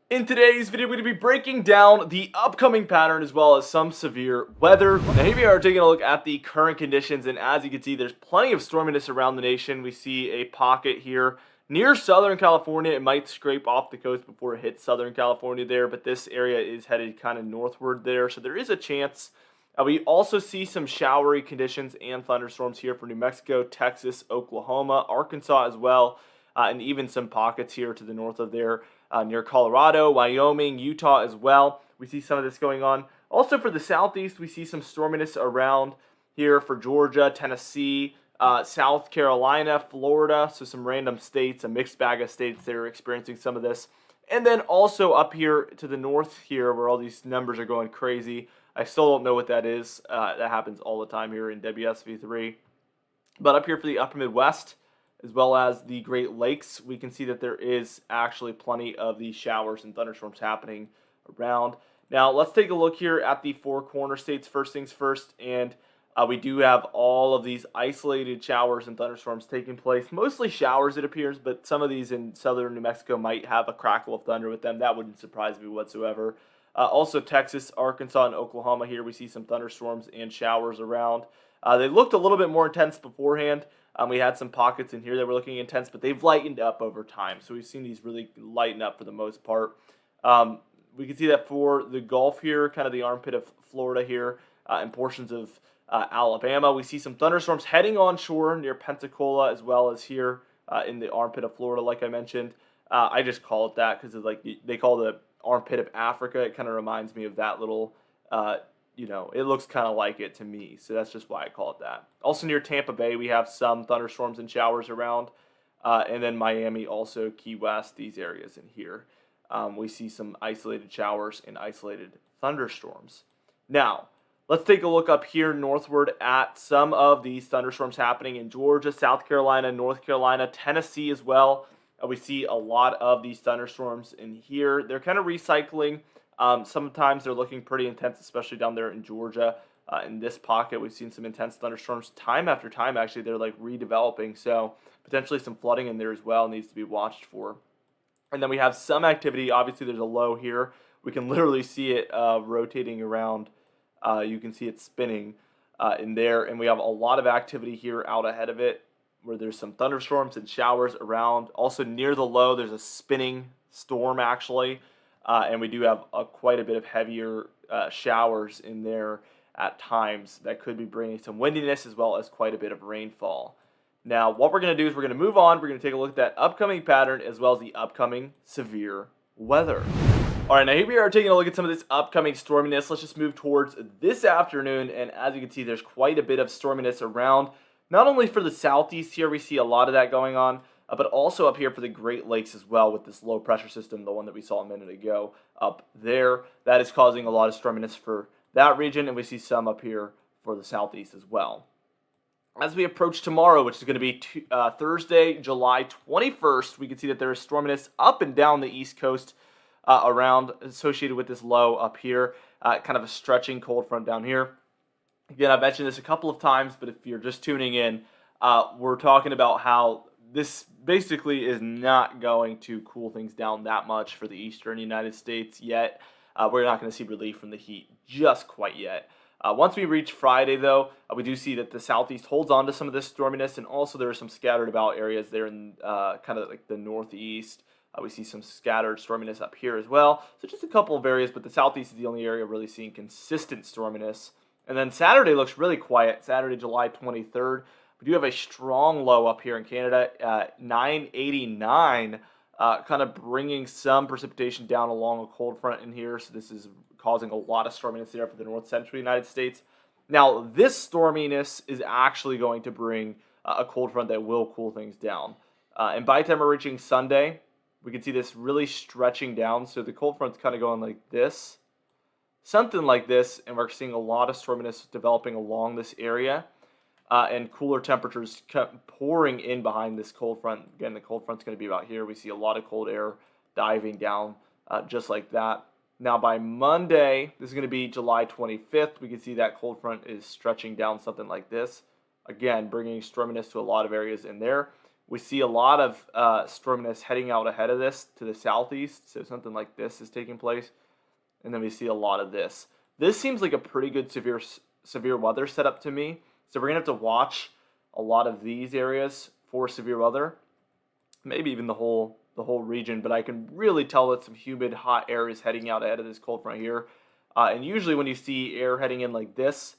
In today's video, we're going to be breaking down the upcoming pattern as well as some severe weather. Now, here we are taking a look at the current conditions, and as you can see, there's plenty of storminess around the nation. We see a pocket here near Southern California. It might scrape off the coast before it hits Southern California there, but this area is headed kind of northward there, so there is a chance. We also see some showery conditions and thunderstorms here for New Mexico, Texas, Oklahoma, Arkansas as well, and even some pockets here to the north of there. Near Colorado, Wyoming, Utah as well. We see some of this going on. Also for the southeast, we see some storminess around here for Georgia, Tennessee, South Carolina, Florida. So some random states, a mixed bag of states that are experiencing some of this. And then also up here to the north here where all these numbers are going crazy. I still don't know what that is. That happens all the time here in WSV3. But up here for the upper Midwest, as well as the Great Lakes, we can see that there is actually plenty of these showers and thunderstorms happening around. Now, let's take a look here at the four corner states. First things first, and we do have all of these isolated showers and thunderstorms taking place. Mostly showers, it appears, but some of these in southern New Mexico might have a crackle of thunder with them. That wouldn't surprise me whatsoever. Also, Texas, Arkansas, and Oklahoma here, we see some thunderstorms and showers around. They looked a little bit more intense beforehand. We had some pockets in here that were looking intense, but they've lightened up over time. So we've seen these really lighten up for the most part. We can see that for the Gulf here, kind of the armpit of Florida here, and portions of Alabama. We see some thunderstorms heading onshore near Pensacola, as well as here in the armpit of Florida, like I mentioned. I just call it that because they call the armpit of Africa. It kind of reminds me of that little it looks kind of like it to me, so that's just why I call it that. Also near Tampa Bay, we have some thunderstorms and showers around, and then Miami, also Key West, these areas in here. We see some isolated showers and isolated thunderstorms. Now, let's take a look up here northward at some of these thunderstorms happening in Georgia, South Carolina, North Carolina, Tennessee as well. We see a lot of these thunderstorms in here. They're kind of recycling. Sometimes they're looking pretty intense, especially down there in Georgia. In this pocket, we've seen some intense thunderstorms time after time. Actually, they're like redeveloping, so potentially some flooding in there as well needs to be watched for. And then we have some activity. Obviously, there's a low here. We can literally see it rotating around. You can see it spinning in there, and we have a lot of activity here out ahead of it, where there's some thunderstorms and showers around. Also near the low, there's a spinning storm actually. And we do have quite a bit of heavier showers in there at times that could be bringing some windiness as well as quite a bit of rainfall. Now, what we're going to do is we're going to move on. We're going to take a look at that upcoming pattern as well as the upcoming severe weather. All right, now here we are taking a look at some of this upcoming storminess. Let's just move towards this afternoon. And as you can see, there's quite a bit of storminess around. Not only for the southeast here, we see a lot of that going on, but also up here for the Great Lakes as well with this low pressure system, the one that we saw a minute ago up there. That is causing a lot of storminess for that region, and we see some up here for the southeast as well. As we approach tomorrow, which is going to be Thursday, July 21st, we can see that there is storminess up and down the east coast around associated with this low up here, kind of a stretching cold front down here. Again, I've mentioned this a couple of times, but if you're just tuning in, we're talking about how this basically is not going to cool things down that much for the eastern United States yet. We're not going to see relief from the heat just quite yet. Once we reach Friday, though, we do see that the southeast holds on to some of this storminess, and also there are some scattered about areas there in kind of like the northeast. We see some scattered storminess up here as well. So just a couple of areas, but the southeast is the only area really seeing consistent storminess. And then Saturday looks really quiet. Saturday, July 23rd. We do have a strong low up here in Canada at 989, kind of bringing some precipitation down along a cold front in here. So this is causing a lot of storminess there for the north central United States. Now, this storminess is actually going to bring a cold front that will cool things down. And by the time we're reaching Sunday, we can see this really stretching down. So the cold front's kind of going like this, something like this, and we're seeing a lot of storminess developing along this area. And cooler temperatures pouring in behind this cold front. Again, the cold front's going to be about here. We see a lot of cold air diving down just like that. Now, by Monday, this is going to be July 25th. We can see that cold front is stretching down something like this. Again, bringing storminess to a lot of areas in there. we see a lot of storminess heading out ahead of this to the southeast. So something like this is taking place. And then we see a lot of this. This seems like a pretty good severe weather setup to me. So we're going to have to watch a lot of these areas for severe weather. Maybe even the whole region. But I can really tell that some humid, hot air is heading out ahead of this cold front here. And usually when you see air heading in like this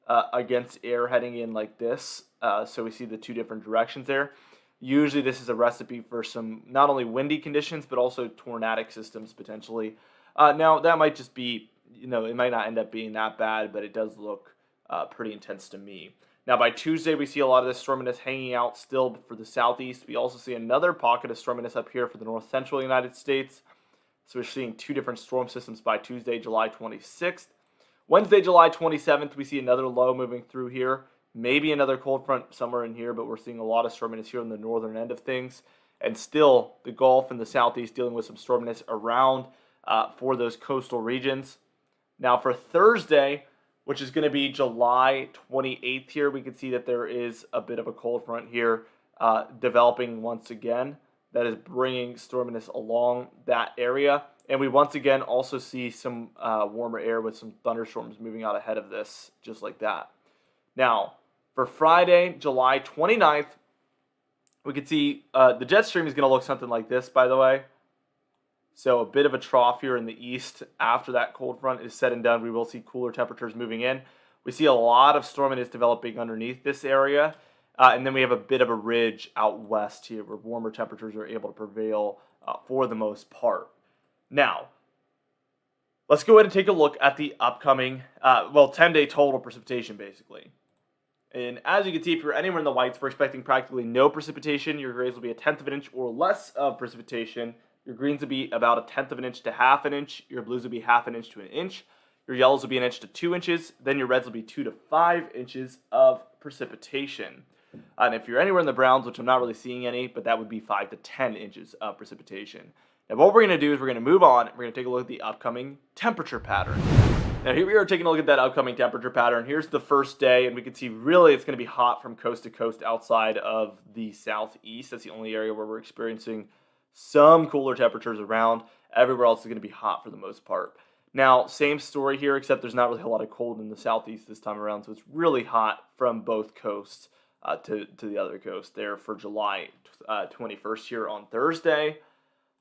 against air heading in like this, so we see the two different directions there. Usually this is a recipe for some not only windy conditions, but also tornadic systems potentially. Now, that might just be, it might not end up being that bad, but it does look pretty intense to me. Now, by Tuesday, we see a lot of this storminess hanging out still for the southeast. We also see another pocket of storminess up here for the north central United States. So we're seeing two different storm systems by Tuesday, July 26th. Wednesday, July 27th, we see another low moving through here. Maybe another cold front somewhere in here, but we're seeing a lot of storminess here on the northern end of things. And still, the Gulf and the southeast dealing with some storminess around for those coastal regions. Now, for Thursday, which is going to be July 28th here, we can see that there is a bit of a cold front here developing once again. That is bringing storminess along that area. And we once again also see some warmer air with some thunderstorms moving out ahead of this, just like that. Now, for Friday, July 29th, we can see the jet stream is going to look something like this, by the way. So a bit of a trough here in the east. After that cold front is said and done, we will see cooler temperatures moving in. We see a lot of storminess developing underneath this area. And then we have a bit of a ridge out west here where warmer temperatures are able to prevail for the most part. Now, let's go ahead and take a look at the upcoming, 10-day total precipitation, basically. And as you can see, if you're anywhere in the whites, we're expecting practically no precipitation. Your grays will be 1/10 of an inch or less of precipitation. Your greens will be about 1/10 of an inch to 1/2 an inch. Your blues will be 1/2 an inch to an inch. Your yellows will be 1 inch to 2 inches. Then your reds will be 2 to 5 inches of precipitation. And if you're anywhere in the browns, which I'm not really seeing any, but that would be 5 to 10 inches of precipitation. Now what we're going to do is we're going to move on. We're going to take a look at the upcoming temperature pattern. Now here we are taking a look at that upcoming temperature pattern. Here's the first day, and we can see really it's going to be hot from coast to coast outside of the southeast. That's the only area where we're experiencing some cooler temperatures around. Everywhere else is going to be hot for the most part. Now, same story here, except there's not really a lot of cold in the southeast this time around, so it's really hot from both coasts to the other coast there for July 21st here on Thursday.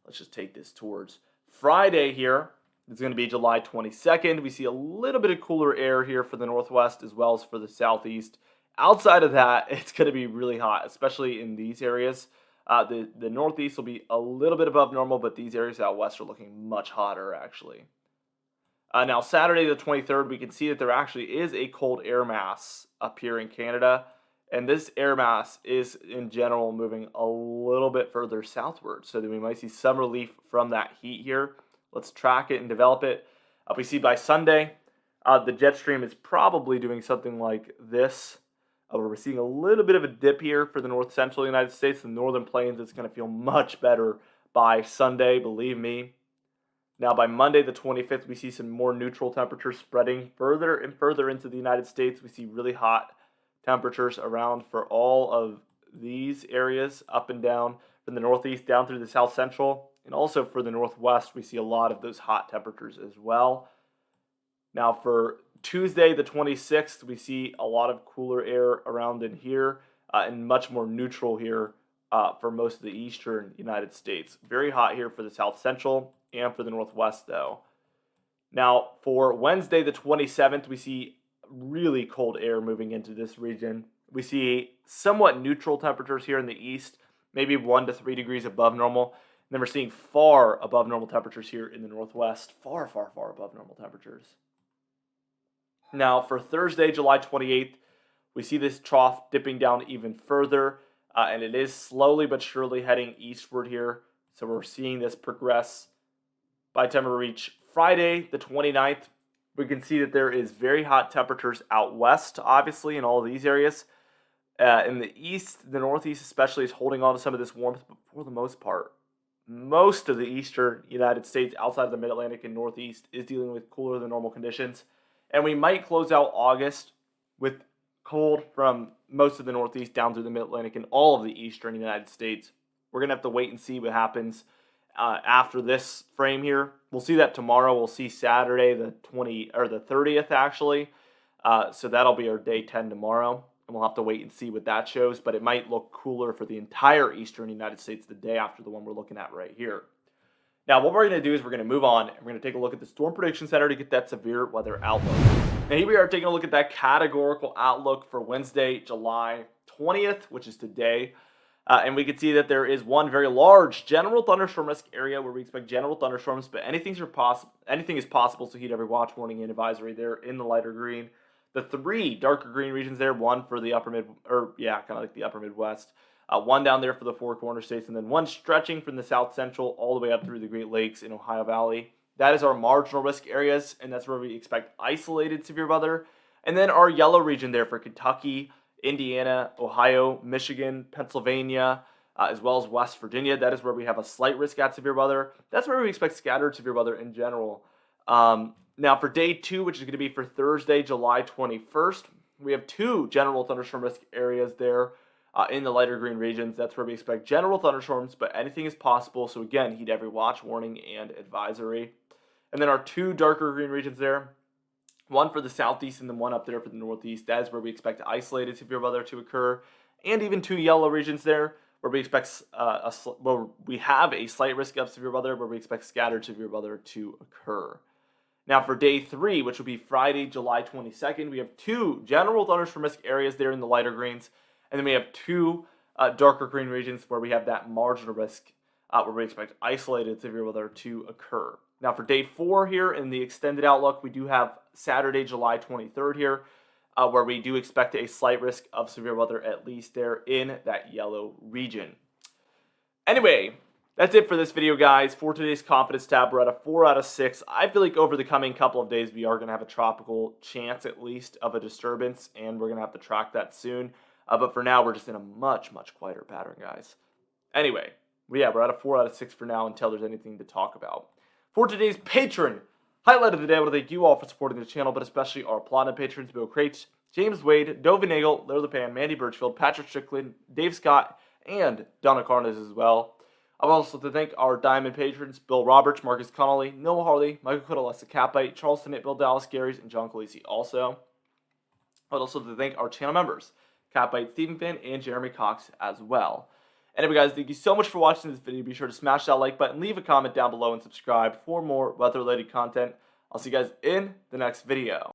Let's just take this towards Friday here. It's going to be July 22nd. We see a little bit of cooler air here for the northwest as well as for the southeast. Outside of that, it's going to be really hot, especially in these areas. The northeast will be a little bit above normal, but these areas out west are looking much hotter, actually. Now, Saturday the 23rd, we can see that there actually is a cold air mass up here in Canada. And this air mass is, in general, moving a little bit further southward. So that we might see some relief from that heat here. Let's track it and develop it. We see by Sunday, the jet stream is probably doing something like this. We're seeing a little bit of a dip here for the north central United States. The northern plains, it's going to feel much better by Sunday, believe me. Now, by Monday, the 25th, we see some more neutral temperatures spreading further and further into the United States. We see really hot temperatures around for all of these areas, up and down from the northeast down through the south central. And also for the northwest, we see a lot of those hot temperatures as well. Now, for Tuesday, the 26th, we see a lot of cooler air around in here and much more neutral here for most of the eastern United States. Very hot here for the south central and for the northwest, though. Now, for Wednesday, the 27th, we see really cold air moving into this region. We see somewhat neutral temperatures here in the east, maybe 1 to 3 degrees above normal. And then we're seeing far above normal temperatures here in the northwest. Far, far, far above normal temperatures. Now, for Thursday, July 28th, we see this trough dipping down even further. And it is slowly but surely heading eastward here. So we're seeing this progress. By the time we reach Friday, the 29th, we can see that there is very hot temperatures out west, obviously, in all of these areas. In the east, the northeast especially, is holding on to some of this warmth, but for the most part, most of the eastern United States outside of the mid-Atlantic and northeast is dealing with cooler than normal conditions. And we might close out August with cold from most of the Northeast down through the Mid-Atlantic and all of the Eastern United States. We're going to have to wait and see what happens after this frame here. We'll see that tomorrow. We'll see Saturday the 30th actually. So that'll be our day 10 tomorrow. And we'll have to wait and see what that shows. But it might look cooler for the entire Eastern United States the day after the one we're looking at right here. Now, what we're going to do is we're going to move on, and we're going to take a look at the Storm Prediction Center to get that severe weather outlook. Now, here we are taking a look at that categorical outlook for Wednesday, July 20th, which is today. And we can see that there is one very large general thunderstorm risk area where we expect general thunderstorms, but anything is possible, so heed every watch, warning, and advisory there in the lighter green. The 3 darker green regions there, one for the kind of like the upper Midwest, one down there for the 4 corner states, and then one stretching from the South Central all the way up through the Great Lakes in Ohio Valley. That is our marginal risk areas, and that's where we expect isolated severe weather. And then our yellow region there for Kentucky, Indiana, Ohio, Michigan, Pennsylvania, as well as West Virginia. That is where we have a slight risk at severe weather. That's where we expect scattered severe weather in general. Now for day 2, which is going to be for Thursday, July 21st, we have 2 general thunderstorm risk areas there in the lighter green regions. That's where we expect general thunderstorms, but anything is possible. So again, heed every watch, warning, and advisory. And then our 2 darker green regions there, one for the southeast and then one up there for the northeast. That is where we expect isolated severe weather to occur, and even 2 yellow regions there where we expect where we have a slight risk of severe weather, where we expect scattered severe weather to occur. Now for day 3, which will be Friday, July 22nd, we have 2 general thunderstorm risk areas there in the lighter greens, and then we have 2 darker green regions where we have that marginal risk where we expect isolated severe weather to occur. Now for day 4 here in the extended outlook, we do have Saturday, July 23rd here, where we do expect a slight risk of severe weather, at least there in that yellow region. Anyway, that's it for this video, guys. For today's confidence tab, we're at a 4 out of 6. I feel like over the coming couple of days, we are going to have a tropical chance, at least, of a disturbance, and we're going to have to track that soon. But for now, we're just in a much, much quieter pattern, guys. Anyway, we're at a 4 out of 6 for now until there's anything to talk about. For today's patron highlight of the day, I want to thank you all for supporting the channel, but especially our applauded patrons, Bill Crates, James Wade, Dovin Nagel, Larry LePan, Mandy Birchfield, Patrick Strickland, Dave Scott, and Donna Carnes as well. I would also like to thank our diamond patrons, Bill Roberts, Marcus Connolly, Noah Harley, Michael Cuddle, Lessa Capite, Charles Tennant, Bill Dallas, Garys, and John Calisi also. I would also like to thank our channel members, Capite, Stephen Finn, and Jeremy Cox as well. Anyway, guys, thank you so much for watching this video. Be sure to smash that like button, leave a comment down below, and subscribe for more weather-related content. I'll see you guys in the next video.